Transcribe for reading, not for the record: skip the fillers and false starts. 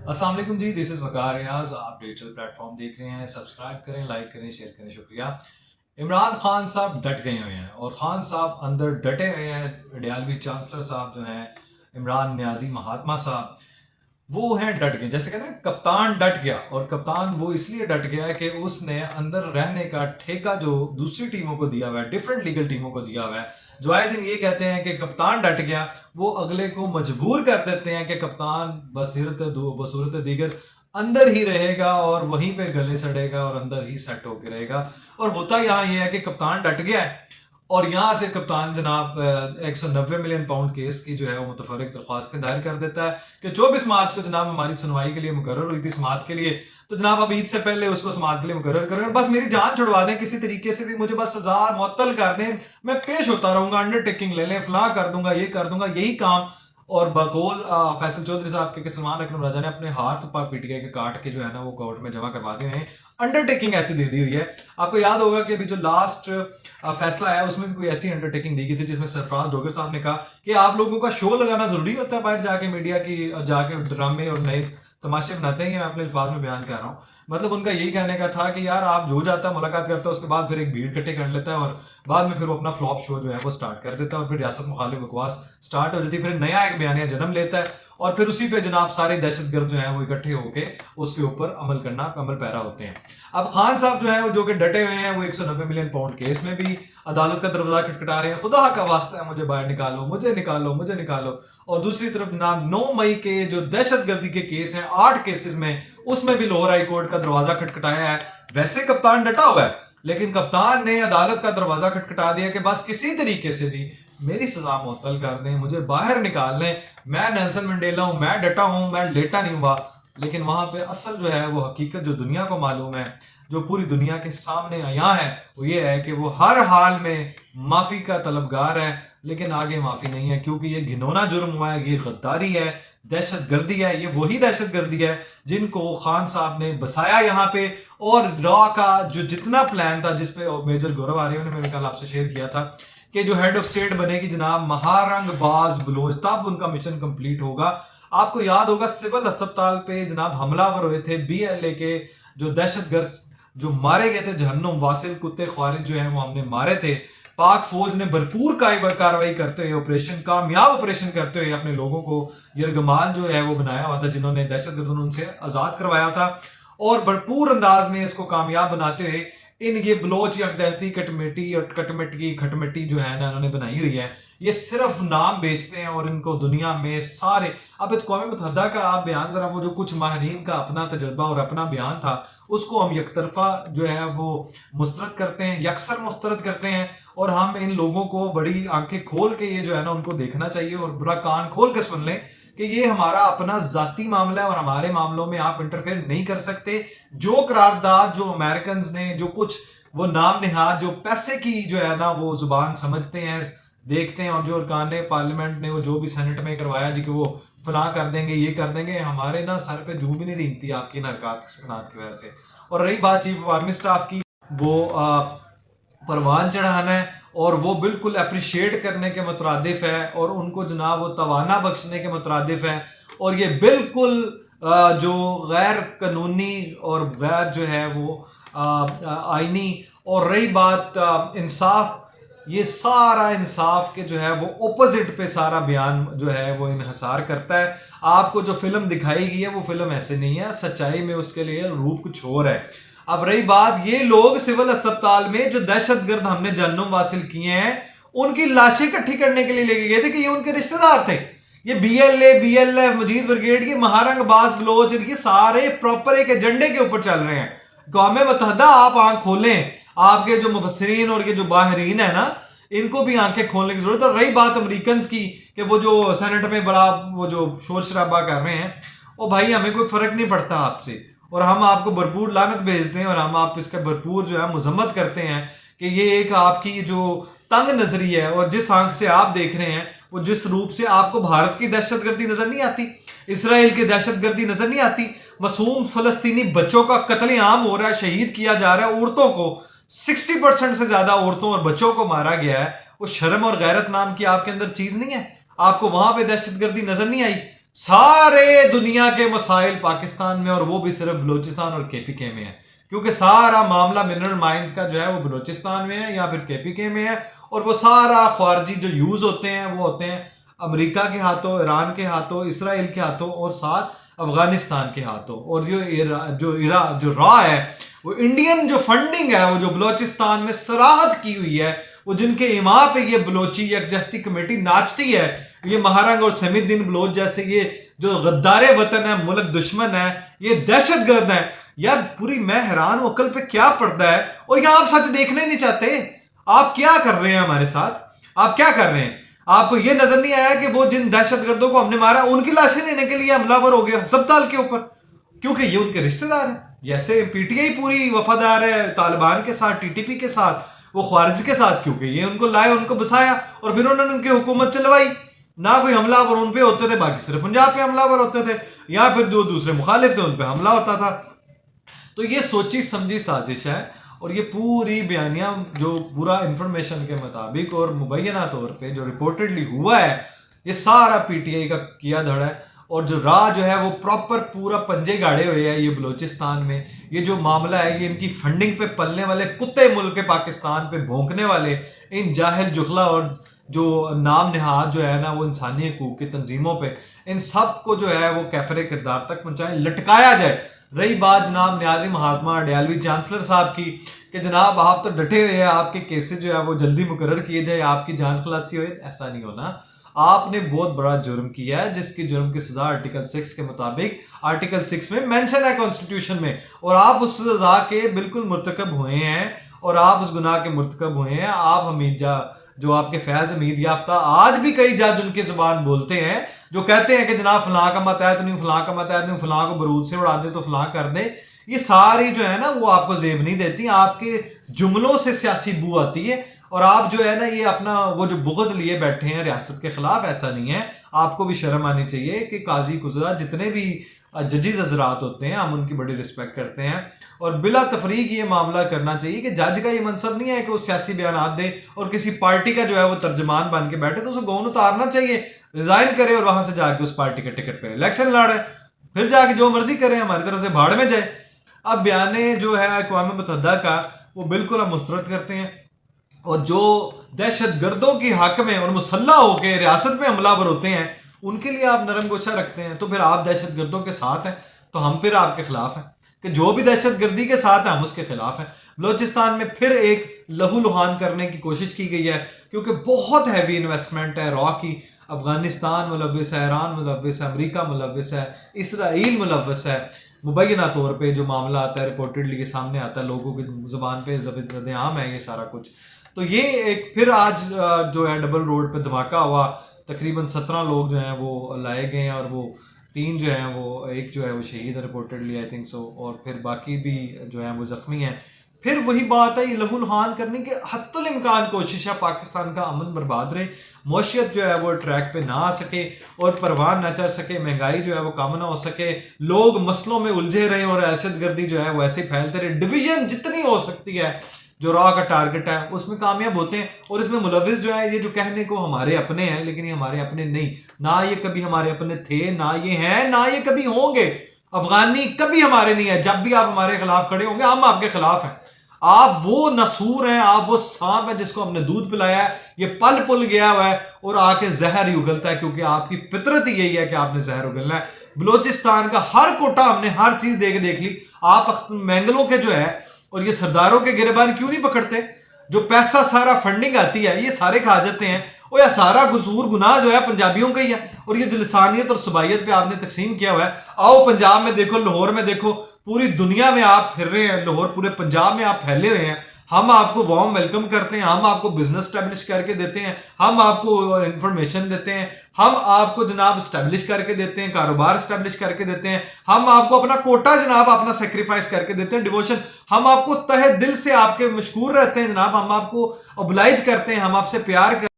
अस्सलाम वालेकुम जी, this is वकार रियाज। आप डिजिटल प्लेटफॉर्म देख रहे हैं। सब्सक्राइब करें, लाइक करें, शेयर करें, शुक्रिया। इमरान खान साहब डट गए हुए हैं और खान साहब अंदर डटे हुए हैं। अडयालवी चांसलर साहब जो हैं, इमरान न्याजी महात्मा साहब, वो हैं डट गए। जैसे कहते हैं कप्तान डट गया, और कप्तान वो इसलिए डट गया है कि उसने अंदर रहने का ठेका जो दूसरी टीमों को दिया हुआ है, डिफरेंट लीगल टीमों को दिया हुआ है, जो आए दिन ये कहते हैं कि कप्तान डट गया, वो अगले को मजबूर कर देते हैं कि कप्तान बसूरत दीगर अंदर ही रहेगा और वहीं पे गले सड़ेगा और अंदर ही सेट होकर रहेगा। और होता यहाँ ये है कि कप्तान डट गया है और यहाँ से कप्तान जनाब 190 मिलियन पाउंड केस की जो है वो मुतफरक दरख्वास्तें दायर कर देता है कि 24 मार्च को जनाब हमारी सुनवाई के लिए मुकर्रर हुई थी समाअत के लिए, तो जनाब अब ईद से पहले उसको समाअत के लिए मुकर्रर करें और बस मेरी जान छुड़वा दें, किसी तरीके से भी मुझे बस सजा मुअत्तल कर दें, मैं पेश होता रहूंगा, अंडरटेकिंग ले लें, फलां कर दूंगा, ये कर दूंगा, यही काम। और बकौल फैसल चौधरी साहब के सलमान अकरम राजा ने अपने हाथ पर पीटीआई के काट के जो है ना वो कोर्ट में जमा करवा दिए हैं। अंडरटेकिंग ऐसी दे दी हुई है। आपको याद होगा कि अभी जो लास्ट फैसला आया उसमें भी कोई ऐसी अंडरटेकिंग दी गई थी जिसमें सरफराज डोगर साहब ने कहा कि आप लोगों का शो लगाना जरूरी होता है, बाहर जाके मीडिया की जाके ड्रामे और नए तमाशे बनाते हैं। मैं अपने अल्फाज में बयान कर रहा हूँ, मतलब उनका यही कहने का था कि यार आप जो जाता है मुलाकात करता है, उसके बाद फिर एक भीड़ इकट्ठे कर लेता है और बाद में फिर वो अपना फ्लॉप शो जो है वो स्टार्ट कर देता है और फिर रियासत मुखालिफ बकवास स्टार्ट हो जाती है, फिर नया एक बयानिया जन्म लेता है और फिर उसी पे जनाब सारे दहशतगर्द जो हैं वो इकट्ठे होकर उसके ऊपर अमल पैरा होते हैं। अब खान साहब जो है वो जो कि डटे हुए हैं, वो 190 मिलियन पाउंड केस में भी अदालत का दरवाजा खटखटा रहे हैं, खुदा का वास्ता है मुझे बाहर निकालो, मुझे निकालो, मुझे निकालो। और दूसरी तरफ जनाब 9 मई के जो दहशतगर्दी के केस हैं 8 केसेस में, उसमें भी लाहौर हाई कोर्ट का दरवाजा खटखटाया है। वैसे कप्तान डटा हुआ है, लेकिन कप्तान ने अदालत का दरवाजा खटखटा दिया कि बस किसी तरीके से भी मेरी सजा मुअत्तल कर दें, मुझे बाहर निकाल लें, मैं नेल्सन मंडेला हूं, मैं डटा हूं, मैं लेटा नहीं हुआ। लेकिन वहां पे असल जो है वो हकीकत जो दुनिया को मालूम है, जो पूरी दुनिया के सामने आया है, वो ये है कि वो हर हाल में माफी का तलबगार है, लेकिन आगे माफी नहीं है, क्योंकि ये घिनौना जुर्म हुआ है, ये गद्दारी है, दहशत गर्दी है। ये वही दहशत गर्दी है जिनको खान साहब ने बसाया यहाँ पे। और रॉ का जो जितना प्लान था, जिसपे मेजर गौरव आर्य ने मैंने कल आपसे शेयर किया था कि जो हेड ऑफ स्टेट बनेगी जनाब महारंग बाज बलोच, तब उनका मिशन कंप्लीट होगा। आपको याद होगा सिविल अस्पताल पे जनाब हमलावर हुए थे बीएलए के जो दहशतगर्द, जो मारे गए थे, जहन्नुम वासिल कुत्ते ख्वारिज जो है वो हमने मारे थे। पाक फौज ने भरपूर कार्रवाई करते हुए ऑपरेशन, कामयाब ऑपरेशन करते हुए अपने लोगों को यरगमाल जो है वो बनाया हुआ था, जिन्होंने दहशतगर्दों ने उनसे आजाद करवाया था, और भरपूर अंदाज में इसको कामयाब बनाते हुए इन ये बलोच यकदहती कटमेटी और खटमिट्टी जो है ना इन्होंने बनाई हुई है, ये सिर्फ नाम बेचते हैं और इनको दुनिया में सारे। अब कौम मुत्तहिदा का आप बयान जरा, वो जो कुछ माहरीन का अपना तजर्बा और अपना बयान था, उसको हम यकतरफा जो है वो मुस्तरद करते हैं, यकसर मुस्तरद करते हैं, और हम इन लोगों को बड़ी आंखें खोल के ये जो है ना उनको देखना चाहिए और बुरा कान खोल के सुन लें कि ये हमारा अपना जाती मामला है और हमारे मामलों में आप इंटरफेयर नहीं कर सकते। जो करारदाद जो अमेरिकन ने जो कुछ वो नाम निहाद जो पैसे की जो है ना वो जुबान समझते हैं, देखते हैं, और जो अरकान पार्लियामेंट ने वो जो भी सेनेट में करवाया जी कि वो फलां कर देंगे, ये कर देंगे, हमारे ना सर पे जूं भी नहीं रेंगती आपकी हरकत की वजह से। और रही बात चीफ ऑफ आर्मी स्टाफ की, वो परवान चढ़ाना है और वो बिल्कुल अप्रिशिएट करने के मुतरादिफ है और उनको जनाब वो तवाना बख्शने के मुतरादिफ है, और ये बिल्कुल जो गैर कानूनी और गैर जो है वो आईनी। और रही बात इंसाफ, ये सारा इंसाफ के जो है वो ओपोजिट पे सारा बयान जो है वो इन्हिसार करता है। आपको जो फिल्म दिखाई गई है वो फिल्म ऐसे नहीं है, सच्चाई में उसके लिए रूप कुछ और है। अब रही बात, ये लोग सिविल अस्पताल में जो दहशतगर्द हमने जहन्नुम वासिल किए हैं, उनकी लाशें इकट्ठी करने के लिए लेके गए थे कि ये उनके रिश्तेदार थे। ये बीएलएफ मजीद ब्रिगेड, ये महारंग बाज बलोच, ये सारे प्रॉपर एक एजेंडे के ऊपर चल रहे हैं। कौम मुत्तहिदा आप आंख खोलें, आपके जो मुबसरीन और ये जो बाहरीन है ना, इनको भी आंखें खोलने की जरूरत है। रही बात अमेरिकन की कि वो जो सेनेट में बड़ा वो जो शोर शराबा कर रहे हैं, ओ भाई हमें कोई फर्क नहीं पड़ता आपसे, और हम आपको भरपूर लानत भेजते हैं और हम आप इसका भरपूर जो है मजम्मत करते हैं कि ये एक आपकी जो तंग नजरी है और जिस आंख से आप देख रहे हैं, वो जिस रूप से आपको भारत की दहशतगर्दी नजर नहीं आती, इसराइल की दहशतगर्दी नजर नहीं आती, मासूम फलस्तीनी बच्चों का कत्लेआम हो रहा है, शहीद किया जा रहा है, औरतों को 60% से ज्यादा औरतों और बच्चों को मारा गया है, वो शर्म और गैरत नाम की आपके अंदर चीज नहीं है, आपको वहां पे दहशतगर्दी नजर नहीं आई। سارے دنیا کے مسائل پاکستان میں، اور وہ بھی صرف بلوچستان اور کے پی کے میں ہے، کیونکہ سارا معاملہ منرل مائنز کا جو ہے وہ بلوچستان میں ہے یا پھر کے پی کے میں ہے، اور وہ سارا خارجی جو یوز ہوتے ہیں وہ ہوتے ہیں امریکہ کے ہاتھوں، ایران کے ہاتھوں، اسرائیل کے ہاتھوں، اور ساتھ افغانستان کے ہاتھوں، اور جو را ہے وہ انڈین جو فنڈنگ ہے وہ جو بلوچستان میں سراحت کی ہوئی ہے، وہ جن کے ایما پہ یہ بلوچی یکجہتی کمیٹی ناچتی ہے، یہ مہارنگ اور سمیع الدین بلوچ جیسے یہ جو غدار وطن ہے، ملک دشمن ہے، یہ دہشت گرد ہے. یار پوری میں حیران ہوں عقل پہ کیا پڑتا ہے، اور یہ آپ سچ دیکھنے نہیں چاہتے. آپ کیا کر رہے ہیں ہمارے ساتھ؟ آپ کیا کر رہے ہیں؟ آپ کو یہ نظر نہیں آیا کہ وہ جن دہشت گردوں کو ہم نے مارا ان کی لاشیں لینے کے لیے حملہ ور ہو گیا ہسپتال کے اوپر، کیونکہ یہ ان کے رشتہ دار ہیں. جیسے پی ٹی آئی پوری وفادار ہے طالبان کے ساتھ، ٹی ٹی پی کے ساتھ، وہ خارج کے ساتھ، کیونکہ یہ ان کو لائے، ان کو بسایا، اور پھر انہوں نے ان کی حکومت چلوائی. نہ کوئی حملہ ور ان پہ ہوتے تھے، باقی صرف پنجاب پہ حملہ ور ہوتے تھے، یا پھر جو دوسرے مخالف تھے ان پہ حملہ ہوتا تھا. تو یہ سوچی سمجھی سازش ہے، اور یہ پوری بیانیہ جو پورا انفارمیشن کے مطابق اور مبینہ طور پہ جو رپورٹڈلی ہوا ہے، یہ سارا پی ٹی آئی کا کیا دھڑ ہے. اور جو جو ہے وہ پراپر پورا پنجے گاڑے ہوئے ہیں یہ بلوچستان میں. یہ جو معاملہ ہے یہ ان کی فنڈنگ پہ پلنے والے کتے ملک پاکستان پہ بھونکنے والے ان جاہل جخلا اور جو نام نہاد جو ہے نا وہ انسانی حقوق کی تنظیموں پہ، ان سب کو جو ہے وہ کیفر کردار تک پہنچائیں، لٹکایا جائے. رہی بات جناب نیازی مہاتما اڈیالوی چانسلر صاحب کی کہ جناب آپ تو ڈٹے ہوئے ہیں، آپ کے کیسز جو ہے وہ جلدی مقرر کیے جائے، آپ کی جان خلاصی ہوئے. ایسا نہیں ہونا. آپ نے بہت بڑا جرم کیا ہے، جس کی جرم کی سزا آرٹیکل 6 کے مطابق آرٹیکل 6 میں مینشن ہے کانسٹیٹیوشن میں، اور آپ اس سزا کے بالکل مرتکب ہوئے ہیں، اور آپ اس گناہ کے مرتکب ہوئے ہیں. آپ حمید جا جو آپ کے فیض حمید یافتہ، آج بھی کئی جج ان کی زبان بولتے ہیں جو کہتے ہیں کہ جناب فلاں کا متحد نہیں، فلاں کا متحد نہیں، فلاں کو برود سے اڑا دے تو فلاں کر دے. یہ ساری جو ہے نا وہ آپ کو زیب نہیں دیتی، آپ کے جملوں سے سیاسی بو آتی ہے. اور آپ جو ہے نا یہ اپنا وہ جو بغض لیے بیٹھے ہیں ریاست کے خلاف، ایسا نہیں ہے. آپ کو بھی شرم آنی چاہیے کہ قاضی قضات جتنے بھی ججز حضرات ہوتے ہیں ہم ان کی بڑی رسپیکٹ کرتے ہیں، اور بلا تفریق یہ معاملہ کرنا چاہیے کہ جج کا یہ منصب نہیں ہے کہ وہ سیاسی بیانات دے اور کسی پارٹی کا جو ہے وہ ترجمان بن کے بیٹھے. تو اسے گون اتارنا چاہیے، ریزائن کرے اور وہاں سے جا کے اس پارٹی کے ٹکٹ پہ الیکشن لڑے، پھر جا کے جو مرضی کرے، ہماری طرف سے بھاڑ میں جائے. اب بیانے جو ہے اقوام متحدہ کا وہ بالکل ہم مسترد کرتے ہیں، اور جو دہشت گردوں کے حق میں اور مسلح ہو کے ریاست میں حملہ ور ہوتے ہیں ان کے لیے آپ نرم گوشہ رکھتے ہیں. تو پھر آپ دہشت گردوں کے ساتھ ہیں، تو ہم پھر آپ کے خلاف ہیں کہ جو بھی دہشت گردی کے ساتھ ہیں ہم اس کے خلاف ہیں. بلوچستان میں پھر ایک لہو لہان کرنے کی کوشش کی گئی ہے، کیونکہ بہت ہیوی انویسٹمنٹ ہے را کی. افغانستان ملوث ہے، ایران ملوث ہے، امریکہ ملوث ہے، اسرائیل ملوث ہے. مبینہ طور پہ جو معاملہ آتا ہے رپورٹڈلی یہ سامنے آتا ہے، لوگوں کی زبان پہ زد عام ہے یہ سارا کچھ. تو یہ ایک پھر آج جو ہے ڈبل روڈ پہ دھماکہ ہوا، تقریباً 17 لوگ جو ہیں وہ لائے گئے ہیں، اور وہ 3 جو ہیں وہ ایک جو ہے وہ شہید رپورٹڈلی آئی تھنک سو، اور پھر باقی بھی جو ہیں وہ زخمی ہیں. پھر وہی بات ہے، یہ لہو لہان کرنے کی حتی الامکان کوشش ہے پاکستان کا امن برباد رہے، معیشت جو ہے وہ ٹریک پہ نہ آ سکے، اور پروان نہ چڑھ سکے، مہنگائی جو ہے وہ کم نہ ہو سکے، لوگ مسئلوں میں الجھے رہے، اور دہشت گردی جو ہے وہ ایسے پھیلتے رہے. ڈویژن جتنی ہو سکتی ہے جو را کا ٹارگٹ ہے اس میں کامیاب ہوتے ہیں. اور اس میں ملوث جو ہے یہ جو کہنے کو ہمارے اپنے ہیں، لیکن یہ ہمارے اپنے نہیں، نہ یہ کبھی ہمارے اپنے تھے، نہ یہ ہیں، نہ یہ کبھی ہوں گے. افغانی کبھی ہمارے نہیں ہے. جب بھی آپ ہمارے خلاف کھڑے ہوں گے ہم آپ کے خلاف ہیں. آپ وہ نسور ہیں، آپ وہ سانپ ہیں جس کو ہم نے دودھ پلایا ہے، یہ پل پل گیا ہوا ہے اور آ کے زہر ہی اگلتا ہے، کیونکہ آپ کی فطرت ہی یہی ہے کہ آپ نے زہر اگلنا ہے. بلوچستان کا ہر کوٹا ہم نے ہر چیز دیکھ لی. آپ مینگلوں کے جو ہے اور یہ سرداروں کے گریبان کیوں نہیں پکڑتے؟ جو پیسہ سارا فنڈنگ آتی ہے یہ سارے کھا جاتے ہیں، اور یہ سارا قصور گناہ جو ہے پنجابیوں کا ہی ہے. اور یہ جو لسانیت اور صبائیت پہ آپ نے تقسیم کیا ہوا ہے، آؤ پنجاب میں دیکھو، لاہور میں دیکھو، پوری دنیا میں آپ پھر رہے ہیں، لاہور پورے پنجاب میں آپ پھیلے ہوئے ہیں. ہم آپ کو وارم ویلکم کرتے ہیں، ہم آپ کو بزنس اسٹیبلش کر کے دیتے ہیں، ہم آپ کو انفارمیشن دیتے ہیں، ہم آپ کو جناب اسٹیبلش کر کے دیتے ہیں، کاروبار اسٹیبلش کر کے دیتے ہیں، ہم آپ کو اپنا کوٹا جناب اپنا سیکریفائس کر کے دیتے ہیں، ڈیووشن. ہم آپ کو تہہ دل سے آپ کے مشکور رہتے ہیں جناب، ہم آپ کو اوبلائج کرتے ہیں، ہم آپ سے پیار کرتے ہیں.